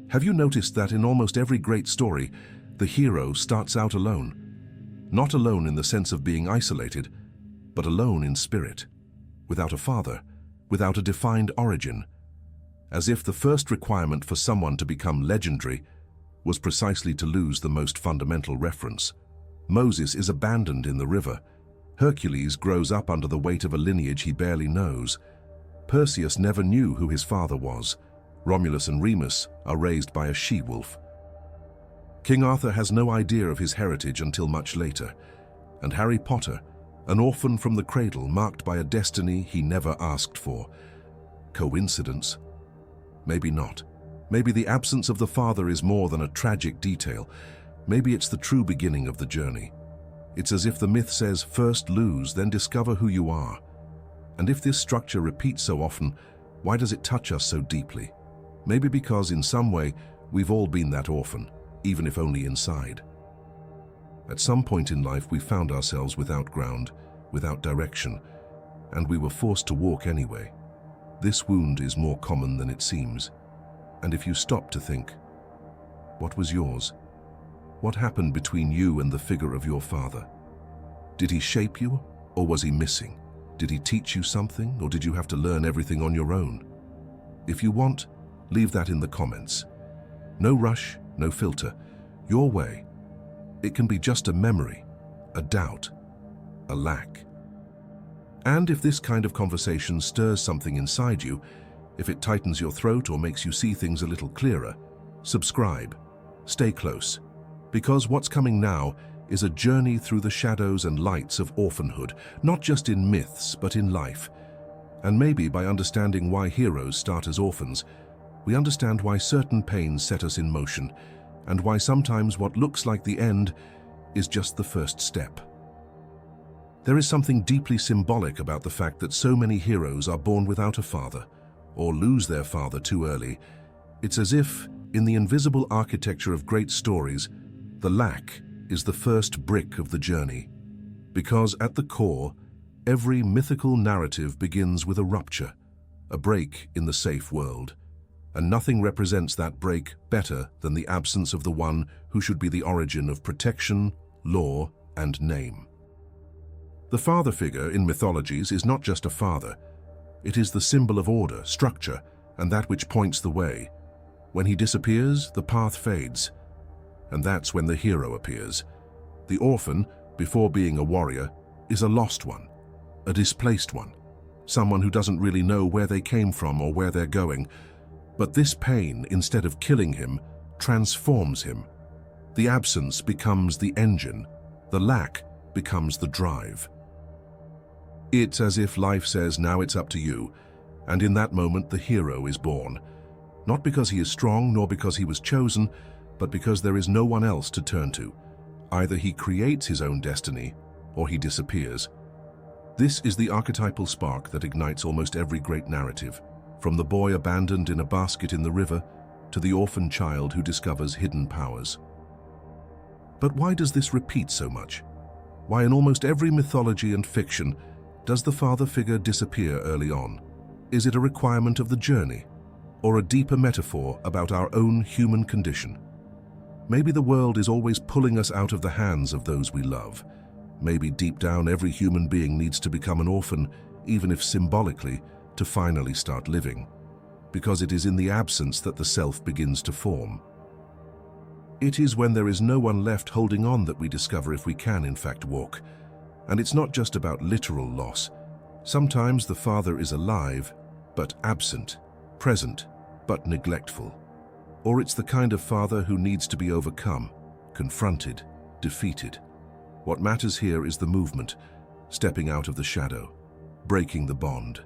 Have you noticed that in almost every great story, the hero starts out alone? Not alone in the sense of being isolated, but alone in spirit, without a father, without a defined origin, as if the first requirement for someone to become legendary was precisely to lose the most fundamental reference. Moses is abandoned in the river. Hercules grows up under the weight of a lineage he barely knows. Perseus never knew who his father was. Romulus and Remus are raised by a she-wolf. King Arthur has no idea of his heritage until much later. And Harry Potter, an orphan from the cradle marked by a destiny he never asked for. Coincidence? Maybe not. Maybe the absence of the father is more than a tragic detail. Maybe it's the true beginning of the journey. It's as if the myth says, first lose, then discover who you are. And if this structure repeats so often, why does it touch us so deeply? Maybe because in some way, we've all been that orphan, even if only inside. At some point in life, we found ourselves without ground, without direction, and we were forced to walk anyway. This wound is more common than it seems. And if you stop to think, what was yours? What happened between you and the figure of your father? Did he shape you, or was he missing? Did he teach you something, or did you have to learn everything on your own? If you want, leave that in the comments. No rush, no filter. Your way. It can be just a memory, a doubt, a lack. And if this kind of conversation stirs something inside you, if it tightens your throat or makes you see things a little clearer, subscribe, stay close, because what's coming now is a journey through the shadows and lights of orphanhood, not just in myths, but in life. And maybe by understanding why heroes start as orphans, we understand why certain pains set us in motion, and why sometimes what looks like the end is just the first step. There is something deeply symbolic about the fact that so many heroes are born without a father, or lose their father too early. It's as if, in the invisible architecture of great stories, the lack is the first brick of the journey. Because at the core, every mythical narrative begins with a rupture, a break in the safe world. And nothing represents that break better than the absence of the one who should be the origin of protection, law, and name. The father figure in mythologies is not just a father. It is the symbol of order, structure, and that which points the way. When he disappears, the path fades. And that's when the hero appears. The orphan, before being a warrior, is a lost one, a displaced one, someone who doesn't really know where they came from or where they're going. But this pain, instead of killing him, transforms him. The absence becomes the engine, the lack becomes the drive. It's as if life says, now it's up to you, and in that moment the hero is born. Not because he is strong, nor because he was chosen, but because there is no one else to turn to. Either he creates his own destiny, or he disappears. This is the archetypal spark that ignites almost every great narrative, from the boy abandoned in a basket in the river to the orphan child who discovers hidden powers. But why does this repeat so much? Why in almost every mythology and fiction does the father figure disappear early on? Is it a requirement of the journey, or a deeper metaphor about our own human condition? Maybe the world is always pulling us out of the hands of those we love. Maybe deep down every human being needs to become an orphan, even if symbolically, to finally start living, because it is in the absence that the self begins to form. It is when there is no one left holding on that we discover if we can in fact walk. And it's not just about literal loss. Sometimes the father is alive, but absent, present, but neglectful. Or it's the kind of father who needs to be overcome, confronted, defeated. What matters here is the movement, stepping out of the shadow, breaking the bond,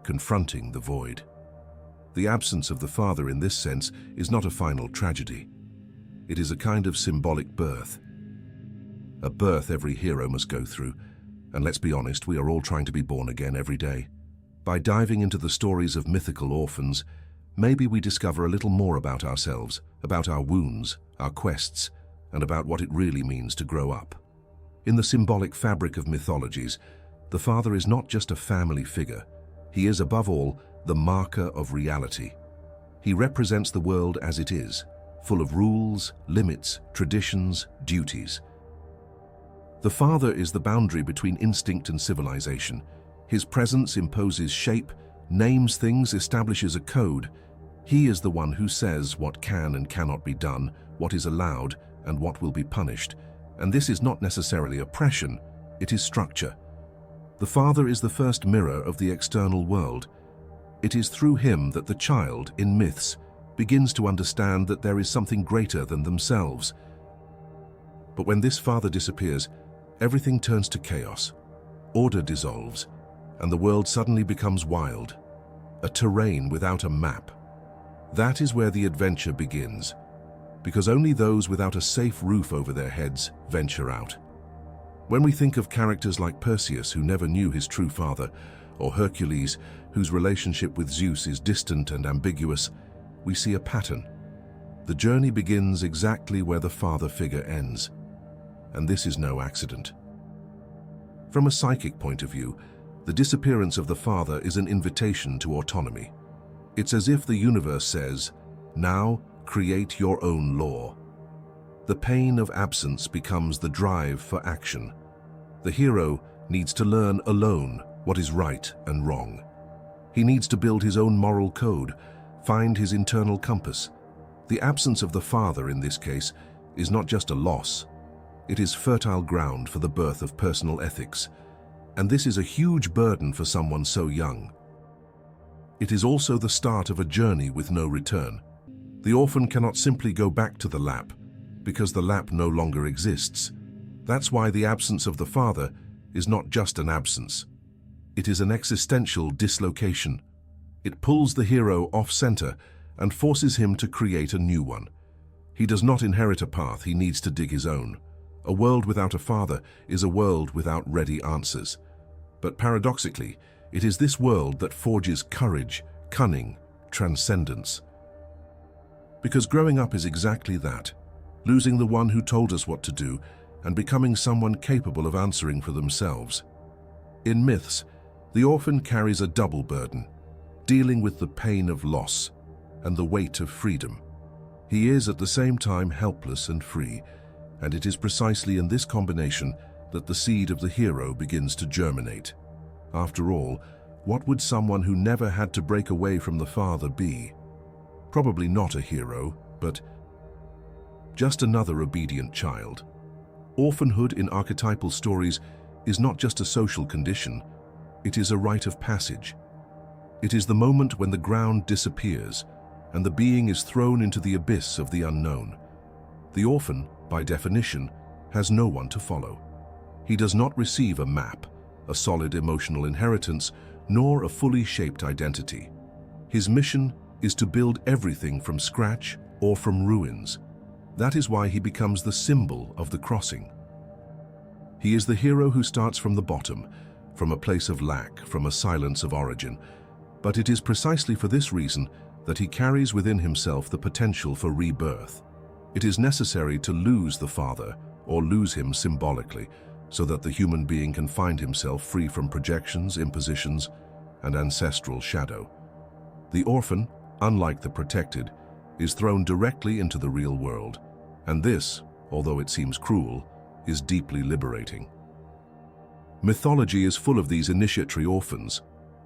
confronting the void. The absence of the father in this sense is not a final tragedy. It is a kind of symbolic birth. A birth every hero must go through, and let's be honest, we are all trying to be born again every day. By diving into the stories of mythical orphans, maybe we discover a little more about ourselves, about our wounds, our quests, and about what it really means to grow up. In the symbolic fabric of mythologies, the father is not just a family figure. He is, above all, the marker of reality. He represents the world as it is, full of rules, limits, traditions, duties. The father is the boundary between instinct and civilization. His presence imposes shape, names things, establishes a code. He is the one who says what can and cannot be done, what is allowed and what will be punished. And this is not necessarily oppression, it is structure. The father is the first mirror of the external world. It is through him that the child, in myths, begins to understand that there is something greater than themselves. But when this father disappears, everything turns to chaos. Order dissolves, and the world suddenly becomes wild, a terrain without a map. That is where the adventure begins, because only those without a safe roof over their heads venture out. When we think of characters like Perseus, who never knew his true father, or Hercules, whose relationship with Zeus is distant and ambiguous, we see a pattern. The journey begins exactly where the father figure ends, and this is no accident. From a psychic point of view, the disappearance of the father is an invitation to autonomy. It's as if the universe says, now create your own law. The pain of absence becomes the drive for action. The hero needs to learn alone what is right and wrong. He needs to build his own moral code, find his internal compass. The absence of the father in this case is not just a loss. It is fertile ground for the birth of personal ethics. And this is a huge burden for someone so young. It is also the start of a journey with no return. The orphan cannot simply go back to the lap, because the lap no longer exists. That's why the absence of the father is not just an absence. It is an existential dislocation. It pulls the hero off-center and forces him to create a new one. He does not inherit a path, he needs to dig his own. A world without a father is a world without ready answers. But paradoxically, it is this world that forges courage, cunning, transcendence. Because growing up is exactly that, losing the one who told us what to do and becoming someone capable of answering for themselves. In myths, the orphan carries a double burden, dealing with the pain of loss and the weight of freedom. He is at the same time helpless and free, and it is precisely in this combination that the seed of the hero begins to germinate. After all, what would someone who never had to break away from the father be? Probably not a hero, but just another obedient child. Orphanhood in archetypal stories is not just a social condition, it is a rite of passage. It is the moment when the ground disappears and the being is thrown into the abyss of the unknown. The orphan, by definition, has no one to follow. He does not receive a map, a solid emotional inheritance, nor a fully shaped identity. His mission is to build everything from scratch or from ruins. That is why he becomes the symbol of the crossing. He is the hero who starts from the bottom, from a place of lack, from a silence of origin. But it is precisely for this reason that he carries within himself the potential for rebirth. It is necessary to lose the father, or lose him symbolically, so that the human being can find himself free from projections, impositions, and ancestral shadow. The orphan, unlike the protected, is thrown directly into the real world, and this, although it seems cruel, is deeply liberating. Mythology is full of these initiatory orphans.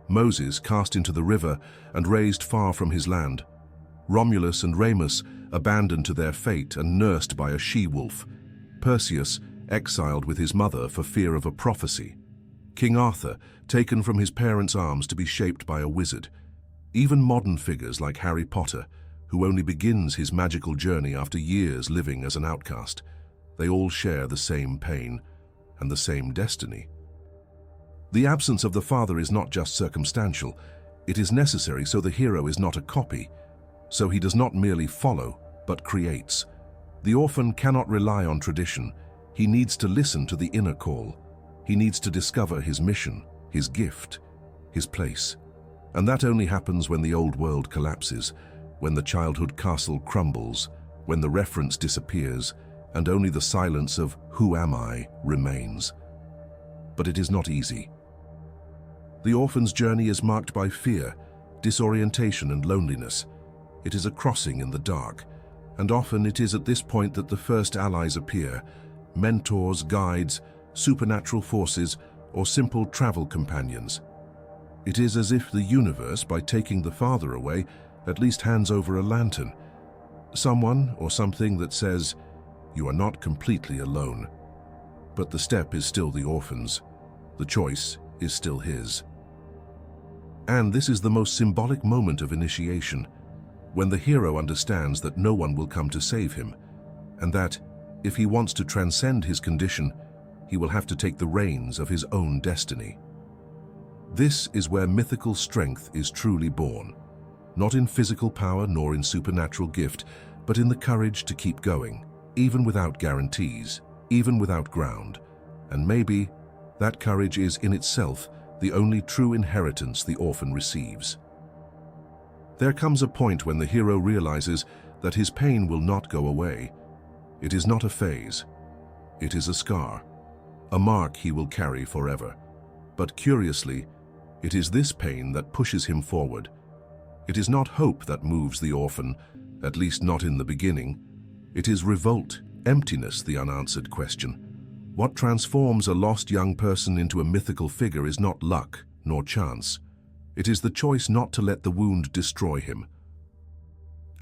Moses cast into the river and raised far from his land. Romulus and Remus abandoned to their fate and nursed by a she-wolf. Perseus exiled with his mother for fear of a prophecy. King Arthur taken from his parents' arms to be shaped by a wizard. Even modern figures like Harry Potter, who only begins his magical journey after years living as an outcast, they all share the same pain and the same destiny. The absence of the father is not just circumstantial, it is necessary so the hero is not a copy, so he does not merely follow, but creates. The orphan cannot rely on tradition, he needs to listen to the inner call. He needs to discover his mission, his gift, his place. And that only happens when the old world collapses, when the childhood castle crumbles, when the reference disappears, and only the silence of "Who am I?" remains. But it is not easy. The orphan's journey is marked by fear, disorientation, and loneliness. It is a crossing in the dark, and often it is at this point that the first allies appear: mentors, guides, supernatural forces, or simple travel companions. It is as if the universe, by taking the father away, at least hands over a lantern, someone or something that says, "You are not completely alone." But the step is still the orphan's. The choice is still his. And this is the most symbolic moment of initiation, when the hero understands that no one will come to save him, and that, if he wants to transcend his condition, he will have to take the reins of his own destiny. This is where mythical strength is truly born, not in physical power nor in supernatural gift, but in the courage to keep going, even without guarantees, even without ground. And maybe that courage is in itself the only true inheritance the orphan receives. There comes a point when the hero realizes that his pain will not go away. It is not a phase. It is a scar, a mark he will carry forever. But curiously, it is this pain that pushes him forward. It is not hope that moves the orphan, at least not in the beginning. It is revolt, emptiness, the unanswered question. What transforms a lost young person into a mythical figure is not luck nor chance. It is the choice not to let the wound destroy him.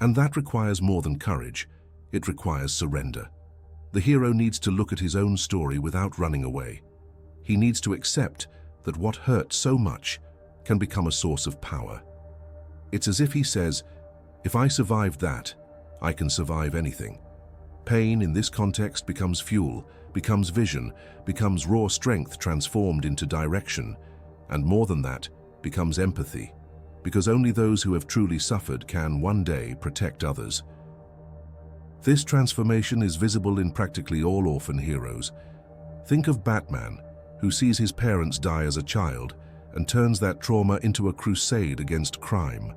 And that requires more than courage. It requires surrender. The hero needs to look at his own story without running away. He needs to accept that what hurt so much can become a source of power. It's as if he says, "If I survived that, I can survive anything." Pain in this context becomes fuel, becomes vision, becomes raw strength transformed into direction, and more than that, becomes empathy, because only those who have truly suffered can one day protect others. This transformation is visible in practically all orphan heroes. Think of Batman, who sees his parents die as a child and turns that trauma into a crusade against crime.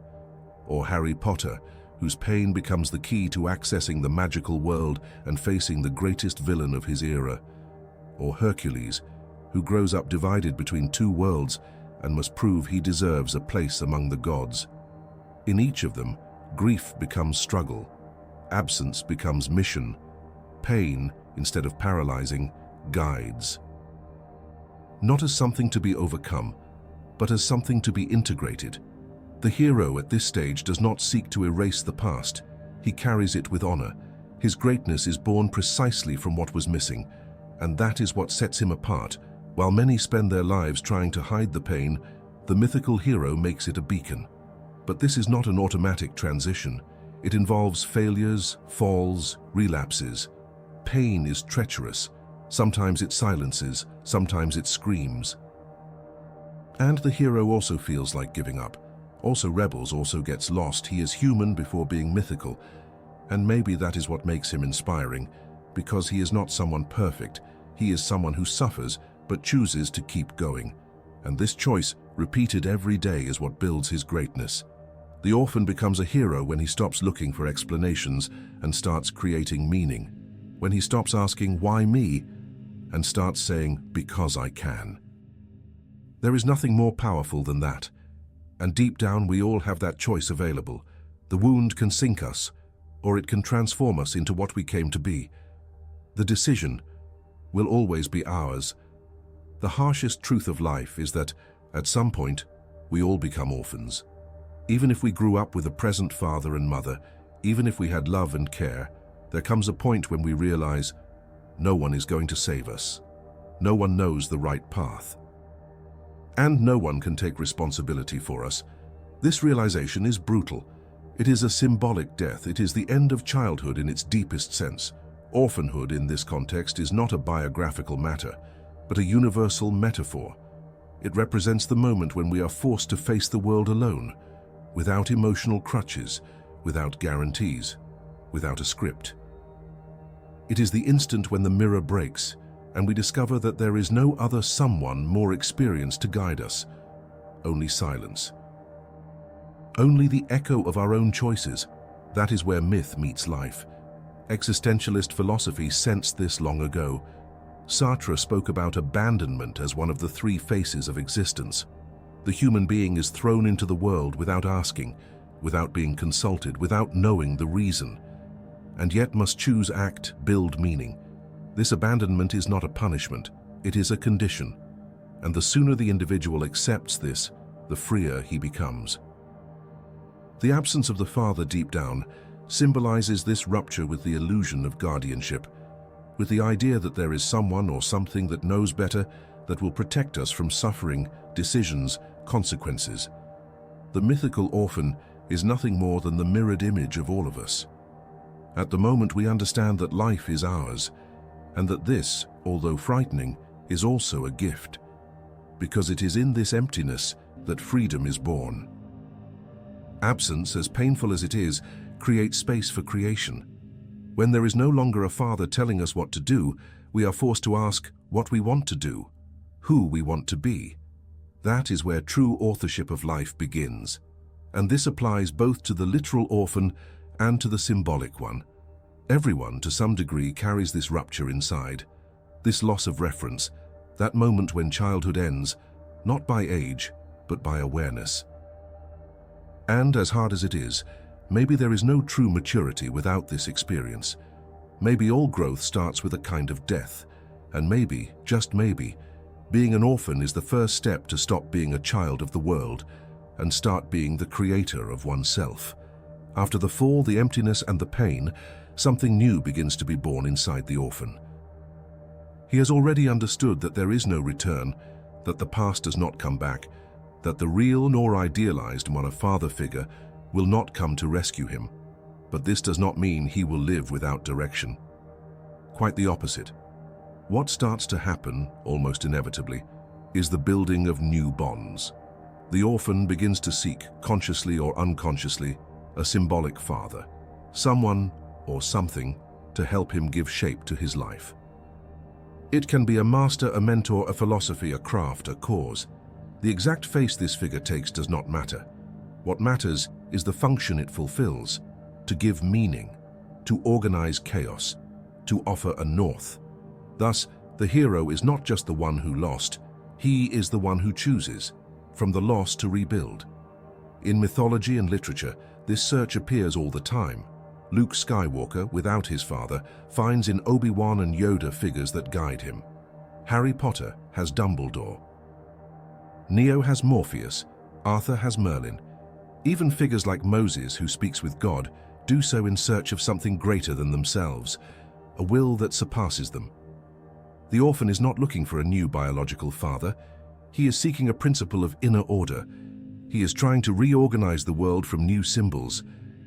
Or Harry Potter, whose pain becomes the key to accessing the magical world and facing the greatest villain of his era. Or Hercules, who grows up divided between two worlds and must prove he deserves a place among the gods. In each of them, grief becomes struggle, absence becomes mission, pain, instead of paralyzing, guides. Not as something to be overcome, but as something to be integrated. The hero at this stage does not seek to erase the past. He carries it with honor. His greatness is born precisely from what was missing, and that is what sets him apart. While many spend their lives trying to hide the pain, the mythical hero makes it a beacon. But this is not an automatic transition. It involves failures, falls, relapses. Pain is treacherous. Sometimes it silences, sometimes it screams. And the hero also feels like giving up. Also rebels, also gets lost. He is human before being mythical. And maybe that is what makes him inspiring, because he is not someone perfect. He is someone who suffers, but chooses to keep going. And this choice, repeated every day, is what builds his greatness. The orphan becomes a hero when he stops looking for explanations and starts creating meaning. When he stops asking, "Why me?" and starts saying, "Because I can." There is nothing more powerful than that. And deep down, we all have that choice available. The wound can sink us, or it can transform us into what we came to be. The decision will always be ours. The harshest truth of life is that, at some point, we all become orphans. Even if we grew up with a present father and mother, even if we had love and care, there comes a point when we realize no one is going to save us. No one knows the right path. And no one can take responsibility for us. This realization is brutal. It is a symbolic death. It is the end of childhood in its deepest sense. Orphanhood in this context is not a biographical matter, but a universal metaphor. It represents the moment when we are forced to face the world alone, without emotional crutches, without guarantees, without a script. It is the instant when the mirror breaks, and we discover that there is no other someone more experienced to guide us. Only silence. Only the echo of our own choices. That is where myth meets life. Existentialist philosophy sensed this long ago. Sartre spoke about abandonment as one of the three faces of existence. The human being is thrown into the world without asking, without being consulted, without knowing the reason, and yet must choose act, build meaning. This abandonment is not a punishment, it is a condition, and the sooner the individual accepts this, the freer he becomes. The absence of the father deep down symbolizes this rupture with the illusion of guardianship, with the idea that there is someone or something that knows better, that will protect us from suffering, decisions, consequences. The mythical orphan is nothing more than the mirrored image of all of us. At the moment we understand that life is ours, and that this, although frightening, is also a gift, because it is in this emptiness that freedom is born. Absence, as painful as it is, creates space for creation. When there is no longer a father telling us what to do, we are forced to ask what we want to do, who we want to be. That is where true authorship of life begins. And this applies both to the literal orphan and to the symbolic one. Everyone, to some degree, carries this rupture inside, this loss of reference, that moment when childhood ends, not by age, but by awareness. And as hard as it is, maybe there is no true maturity without this experience. Maybe all growth starts with a kind of death, and maybe, just maybe, being an orphan is the first step to stop being a child of the world and start being the creator of oneself. After the fall, the emptiness and the pain, something new begins to be born inside the orphan. He has already understood that there is no return, that the past does not come back, that the real nor idealized one, a father figure, will not come to rescue him. But this does not mean he will live without direction. Quite the opposite. What starts to happen, almost inevitably, is the building of new bonds. The orphan begins to seek, consciously or unconsciously, a symbolic father, someone or something to help him give shape to his life. It can be a master, a mentor, a philosophy, a craft, a cause. The exact face this figure takes does not matter. What matters is the function it fulfills: to give meaning, to organize chaos, to offer a north. Thus, the hero is not just the one who lost, he is the one who chooses, from the loss to rebuild. In mythology and literature, this search appears all the time. Luke Skywalker, without his father, finds in Obi-Wan and Yoda figures that guide him. Harry Potter has Dumbledore. Neo has Morpheus. Arthur has Merlin. Even figures like Moses, who speaks with God, do so in search of something greater than themselves, a will that surpasses them. The orphan is not looking for a new biological father. He is seeking a principle of inner order. He is trying to reorganize the world from new symbols,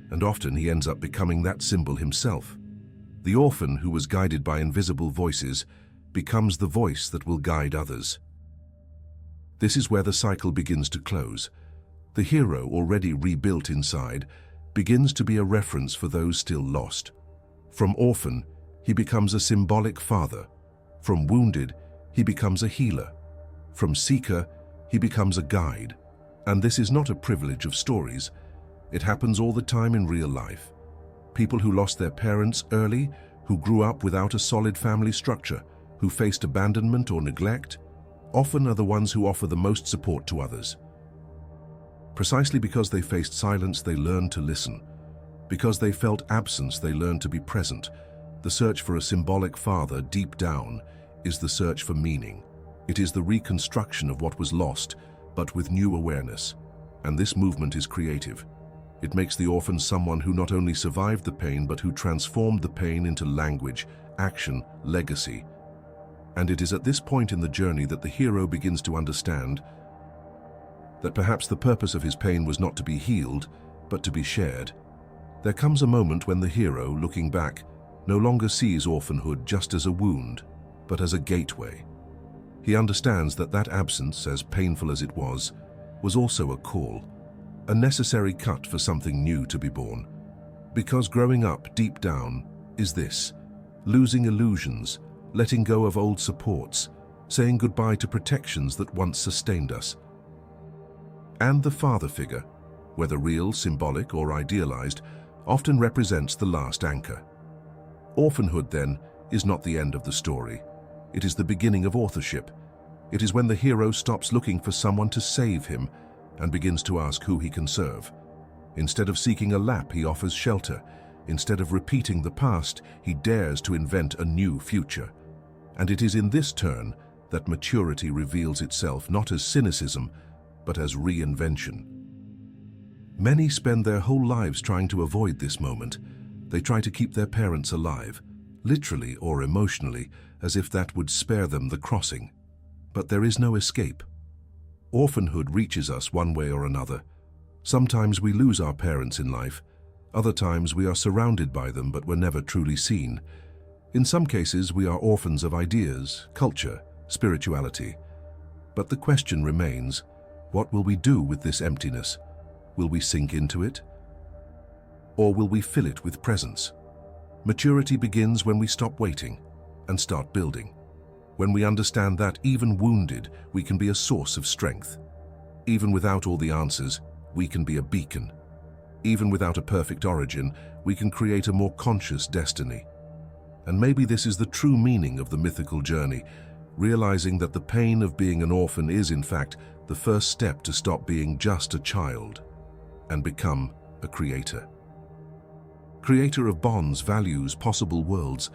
and often he ends up becoming that symbol himself. The orphan, who was guided by invisible voices, becomes the voice that will guide others. This is where the cycle begins to close. The hero, already rebuilt inside, begins to be a reference for those still lost. From orphan, he becomes a symbolic father. From wounded, he becomes a healer. From seeker, he becomes a guide. And this is not a privilege of stories. It happens all the time in real life. People who lost their parents early, who grew up without a solid family structure, who faced abandonment or neglect, often are the ones who offer the most support to others. Precisely because they faced silence, they learned to listen. Because they felt absence, they learned to be present. The search for a symbolic father deep down is the search for meaning. It is the reconstruction of what was lost, but with new awareness. And this movement is creative. It makes the orphan someone who not only survived the pain, but who transformed the pain into language, action, legacy. And it is at this point in the journey that the hero begins to understand that perhaps the purpose of his pain was not to be healed, but to be shared. There comes a moment when the hero, looking back, no longer sees orphanhood just as a wound, but as a gateway. He understands that that absence, as painful as it was also a call, a necessary cut for something new to be born. Because growing up deep down is this: losing illusions, letting go of old supports, saying goodbye to protections that once sustained us. And the father figure, whether real, symbolic, or idealized, often represents the last anchor. Orphanhood, then, is not the end of the story. It is the beginning of authorship. It is when the hero stops looking for someone to save him and begins to ask who he can serve. Instead of seeking a lap, he offers shelter. Instead of repeating the past, he dares to invent a new future. And it is in this turn that maturity reveals itself not as cynicism, but as reinvention. Many spend their whole lives trying to avoid this moment. They try to keep their parents alive, literally or emotionally, as if that would spare them the crossing. But there is no escape. Orphanhood reaches us one way or another. Sometimes we lose our parents in life. Other times we are surrounded by them, but we're never truly seen. In some cases, we are orphans of ideas, culture, spirituality. But the question remains, what will we do with this emptiness? Will we sink into it? Or will we fill it with presence? Maturity begins when we stop waiting and start building. When we understand that, even wounded, we can be a source of strength. Even without all the answers, we can be a beacon. Even without a perfect origin, we can create a more conscious destiny. And maybe this is the true meaning of the mythical journey, realizing that the pain of being an orphan is, in fact, the first step to stop being just a child and become a creator. Creator of bonds, values, possible worlds.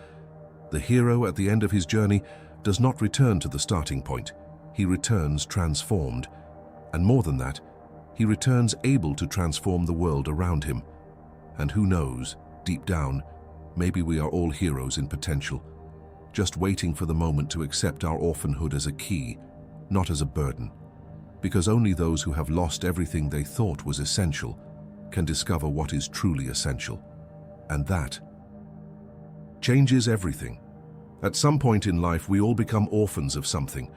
The hero at the end of his journey does not return to the starting point. He returns transformed. And more than that, he returns able to transform the world around him. And who knows, deep down, maybe we are all heroes in potential, just waiting for the moment to accept our orphanhood as a key, not as a burden. Because only those who have lost everything they thought was essential can discover what is truly essential. And that changes everything. At some point in life, we all become orphans of something,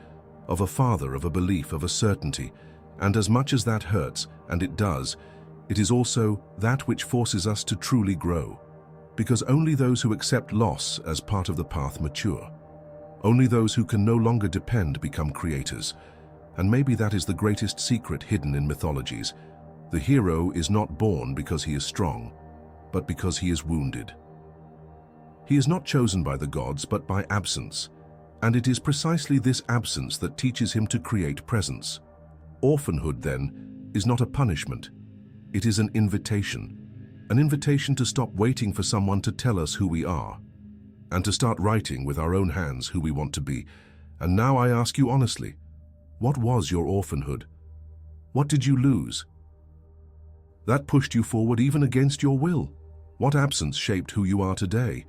of a father, of a belief, of a certainty. And as much as that hurts, and it does, it is also that which forces us to truly grow. Because only those who accept loss as part of the path mature. Only those who can no longer depend become creators. And maybe that is the greatest secret hidden in mythologies. The hero is not born because he is strong, but because he is wounded. He is not chosen by the gods, but by absence. And it is precisely this absence that teaches him to create presence. Orphanhood, then, is not a punishment. It is an invitation to stop waiting for someone to tell us who we are, and to start writing with our own hands who we want to be. And now I ask you honestly, what was your orphanhood? What did you lose? That pushed you forward even against your will. What absence shaped who you are today?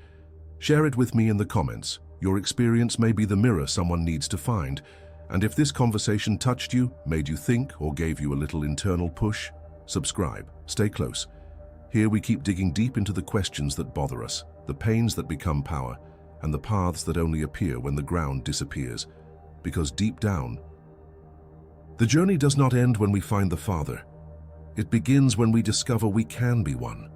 Share it with me in the comments. Your experience may be the mirror someone needs to find. And if this conversation touched you, made you think, or gave you a little internal push, subscribe, stay close. Here we keep digging deep into the questions that bother us, the pains that become power, and the paths that only appear when the ground disappears. Because deep down, the journey does not end when we find the Father. It begins when we discover we can be one.